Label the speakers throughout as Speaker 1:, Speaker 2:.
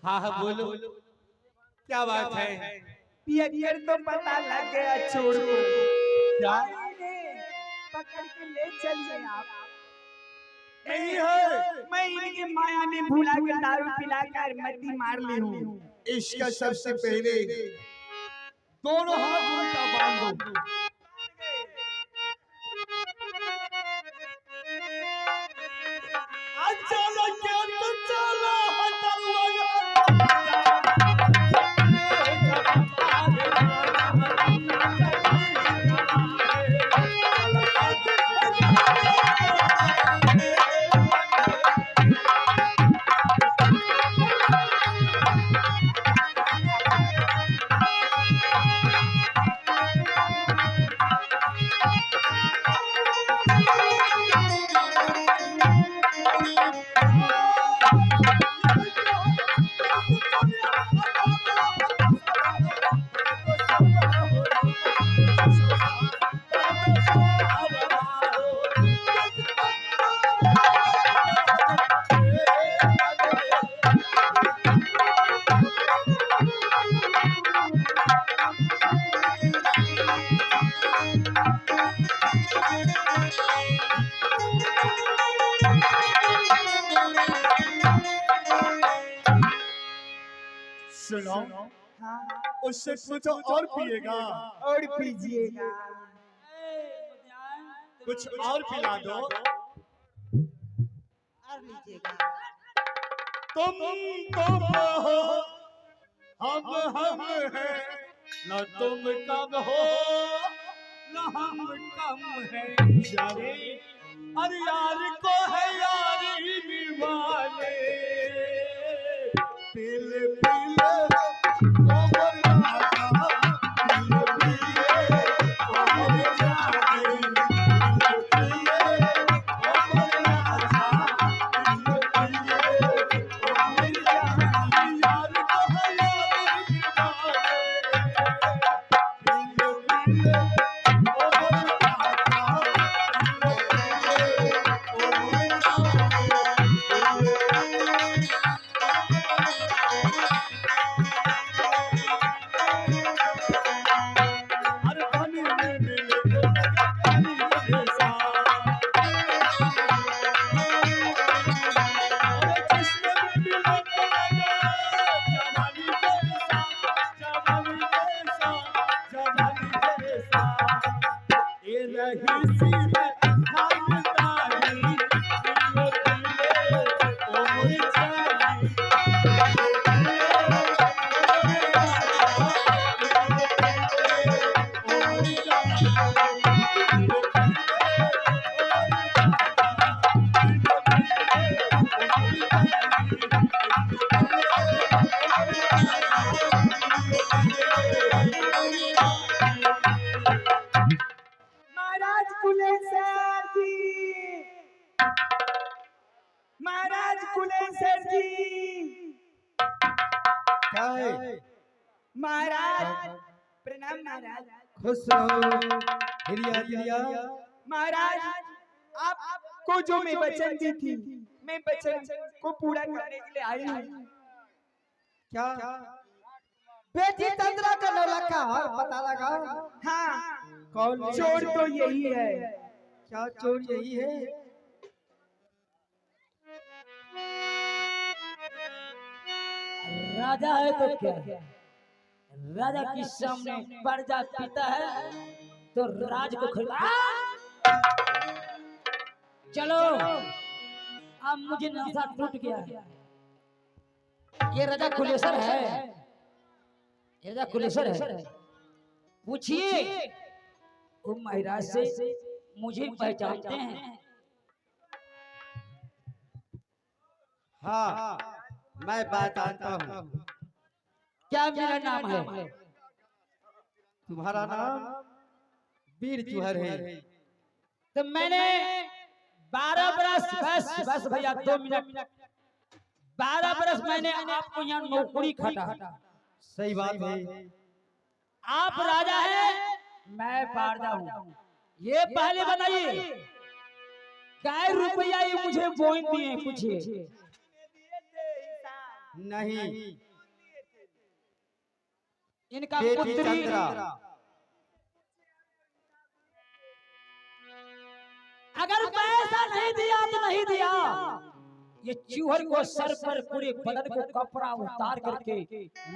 Speaker 1: हाँ हाँ बोलो, क्या बात है?
Speaker 2: पियर तो पता लग गया चोर को।
Speaker 1: क्या
Speaker 2: पकड़ के ले चलिए आप।
Speaker 1: नहीं है?
Speaker 2: मैं इनके माया में भुला के दारू पिलाकर मती मार ली हूँ।
Speaker 1: इसका सबसे पहले दोनों हाथ उल्टा बांधो। चलो क्या तो चलो सुनो,
Speaker 2: हाँ
Speaker 1: उससे कुछ और पिएगा?
Speaker 2: और पीजिएगा।
Speaker 1: कुछ और पिला दो।
Speaker 2: और लीजिएगा।
Speaker 1: तुम हो, हम हैं, न तुम कम हो न हम कम है। यारे अरे यार को है यारी दीवाने, दिल पीले कोमल राजा, दिल पीले कोमल जाने, दिल पीले कोमल राजा, दिल पीले कोमल जाने। यार को है यारी दीवाने, दिल पीले कोमल राजा, दिल पीले कोमल हर पानी में मिले तो लगे पानी जैसा, अरे जिसमें भी मिले तो लगे जवानी जैसा, जवानी जैसा, जवानी जैसा। ये रही सी है खानदानी, दिल पीले कोमल जानी,
Speaker 2: महाराज कुलेश्वर जी, महाराज कुलेश्वर जी,
Speaker 1: क्या है?
Speaker 2: महाराज प्रणाम महाराज।
Speaker 1: खुश रहो हिरिया हिरिया।
Speaker 2: महाराज आपको जो मैं वचन दी थी, मैं वचन को पूरा करने के लिए आई हूँ।
Speaker 1: क्या
Speaker 3: बेटी तंद्रा का नौलखा हाल पता लगा?
Speaker 2: हाँ
Speaker 1: कौन
Speaker 2: चोर तो यही है।
Speaker 3: क्या चोर यही है?
Speaker 4: राजा है तो क्या, राजा के सामने प्रजा पीता है तो राज को खिला। चलो अब मुझे नशा टूट गया है। ये राजा कुलेश्वर है, ये राजा कुलेश्वर है। पूछिए वो महाराज से, मुझे पहचानते हैं?
Speaker 1: हाँ मैं पहचानता हूँ।
Speaker 4: क्या मेरा नाम है?
Speaker 1: तुम्हारा नाम वीर चुहर है।
Speaker 4: तो मैंने 12 बरस, बस भैया 2 मिनट, 12 बरस मैंने आपको यहाँ नौकरी खटा,
Speaker 3: सही बात है।
Speaker 4: आप राजा हैं, मैं पारदा हूँ। ये पहले बताइए, काय रुपया ये मुझे बोन दिए कुछ?
Speaker 3: नहीं,
Speaker 4: इनका
Speaker 3: बेटी
Speaker 4: पुत्री
Speaker 3: चंद्रा।
Speaker 4: अगर पैसा नहीं दिया तो नहीं दिया, ये चूहर को सर पर पूरे बदन को कपड़ा उतार करके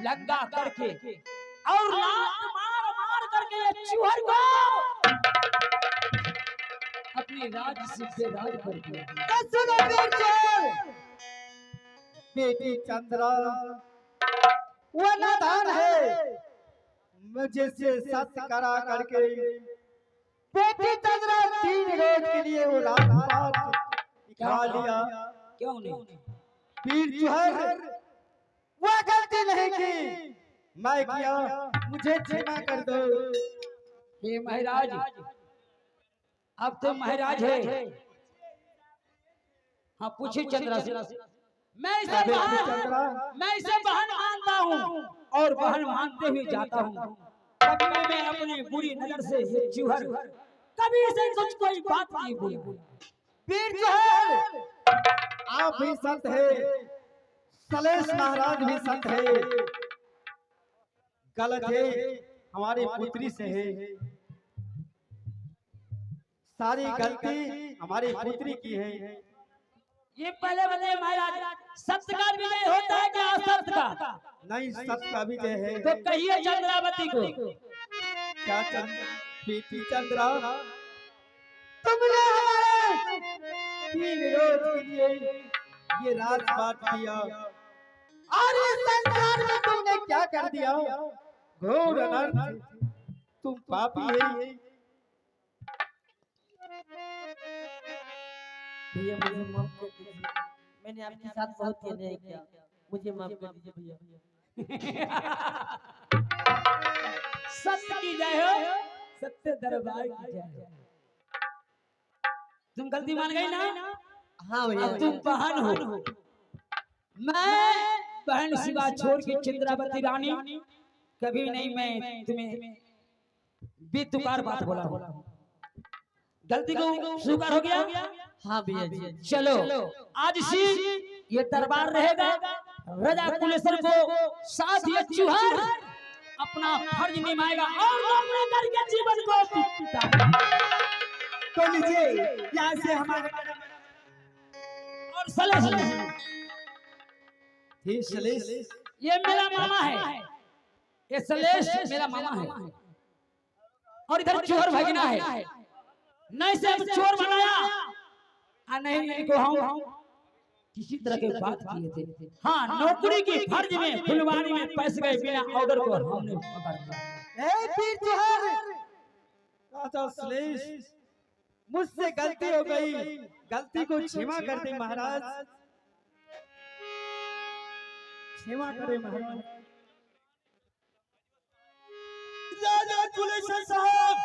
Speaker 4: लगा करके और लात मार मार करके ये चूहर को अपने राज से बेराज कर दिया।
Speaker 3: सुनो बेटी चंद्रा वो नादान है, मुझे से सत्य करा करके बेटी चंद्रा 3 रोज के लिए वो राजपाट खा लिया।
Speaker 4: क्यों नहीं?
Speaker 3: वीर चुहर वो गलती नहीं की, मैं किया, मुझे क्षमा कर दो।
Speaker 4: हे महाराज, अब तो महाराज है। हाँ पूछिए चंद्रा से। मैं इसे बहन मानता हूँ और बहन मानते हुए जाता हूँ। कभी मैं अपनी बुरी नजर से ये चूहर कभी से कुछ कोई बात नहीं बोली।
Speaker 3: वीर चुहर आप भी संत है, सलेश महाराज भी संत है, गलत है हमारी पुत्री से है, सारी गलती हमारी पुत्री की है।
Speaker 4: ये पहले बताइए महाराज, सत्य का विजय होता है क्या असत्य का?
Speaker 3: नहीं, सत्य का विजय है।
Speaker 4: तो कहिए चंद्रावती को।
Speaker 3: क्या बेटी चंद्रा, तुमने हमारे 3 रोज के लिए ये राजपाट किया और इस संसार में तुमने क्या कर दिया? घोर अनर्थ, तुम पापी है।
Speaker 2: भैया मुझे माफ कर दीजिए, मैंने आपके साथ बहुत अन्याय किया, मुझे माफ कर दीजिए भैया।
Speaker 4: सत्य की जय हो, सत्य दरबार की जय हो। तुम गलती मान गई ना?
Speaker 2: हाँ भैया।
Speaker 4: अब तुम बहन हो, मैं बहन सिवा छोड़ के चंद्रावती रानी कभी नहीं मैं तुम्हें बेतुकार बात बोला हूँ। गलती को स्वीकार हो गया?
Speaker 2: हाँ भैया जी।
Speaker 4: चलो आज से ये दरबार रहेगा, राजा कुलेश्वर को साथ ये चूहर अपना फर्ज निभाएगा और नौकरी करके जीवन को बिताएगा।
Speaker 2: तो लीजिए यहाँ से हमारे
Speaker 4: और सलेश, ये मेरा मामा है, ये सलेश मेरा मामा है और इधर चोर भगना है। नहीं से हम चोर बनाया और नहीं इनको हम किसी तरह के बात किए थे। हाँ, नौकरी की फर्ज में फुलवारी में पैसे गए बिना ऑर्डर को हमने पकड़ लिया।
Speaker 3: ए वीर चुहर, राजा सलेश, मुझसे गलती हो गई, गलती को क्षमा कर दे महाराज, क्षमा करें महाराज।
Speaker 1: राजा कुलेश्वर साहब,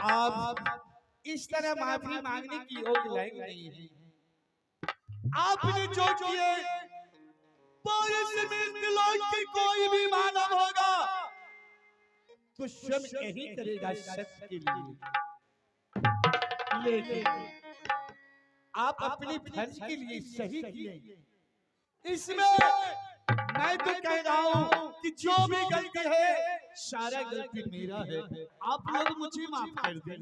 Speaker 1: आप इस तरह माफी मांगने की योग्य लायक नहीं है। आपने जो किए पूरे जमीन दिलों की कोई भी मानव होगा तो स्वयं यही करेगा सत्य के लिए। लेकिन आप अपनी फर्ज के लिए सही किए। इसमें मैं तो कह रहा हूं कि जो भी गलती है सारा गलती मेरा है, आप लोग मुझे माफ कर दें।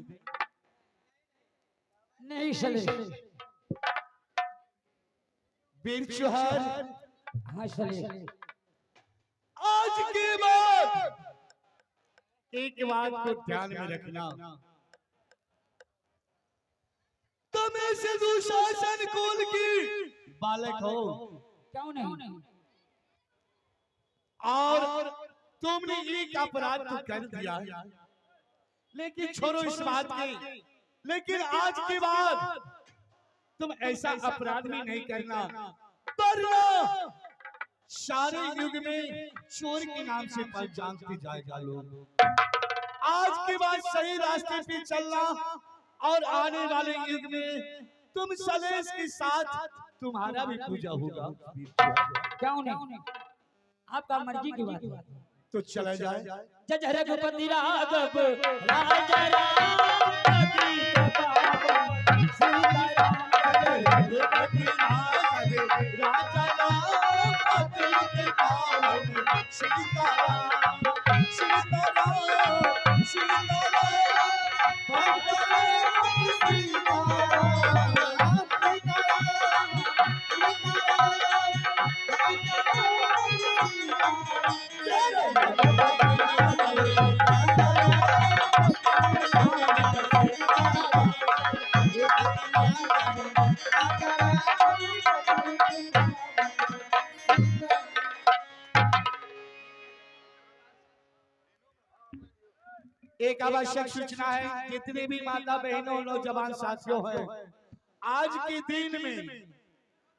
Speaker 4: नहीं सलेश,
Speaker 1: वीर चुहर,
Speaker 4: हाँ सलेश,
Speaker 1: आज के बाद एक बात को ध्यान में रखना, तुम ऐसे दुशासन कुल की बालक हो
Speaker 4: क्यों नहीं?
Speaker 1: और तुमने एक अपराध तो कर दिया है, लेकिन छोड़ो इस बात की। लेकिन आज के बाद तुम ऐसा अपराध भी नहीं करना, वरना सारे युग में चोर के नाम से पहचानते जाएगा लोग। आज के बाद सही रास्ते पे चलना और आने वाले युग में तुम सलेश के साथ तुम्हारा भी पूजा होगा।
Speaker 4: क्यों नहीं? आपका मर्जी की बात है।
Speaker 1: तो चला जाए।
Speaker 4: जय रघुपति राघव राजा राम पतित पावन सीताराम।
Speaker 1: जय रघुपति राघव राजा राम पतित पावन सीताराम। सीताराम सीताराम भगवान सीताराम। एक आवश्यक सूचना है, जितने भी माता बहनों नौजवान साथियों हैं, आज के दिन में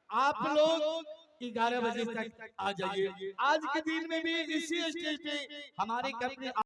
Speaker 1: आप लोग 11 बजे तक आ जाइए। आज के दिन में भी इसी स्टेज पे हमारे कंपनी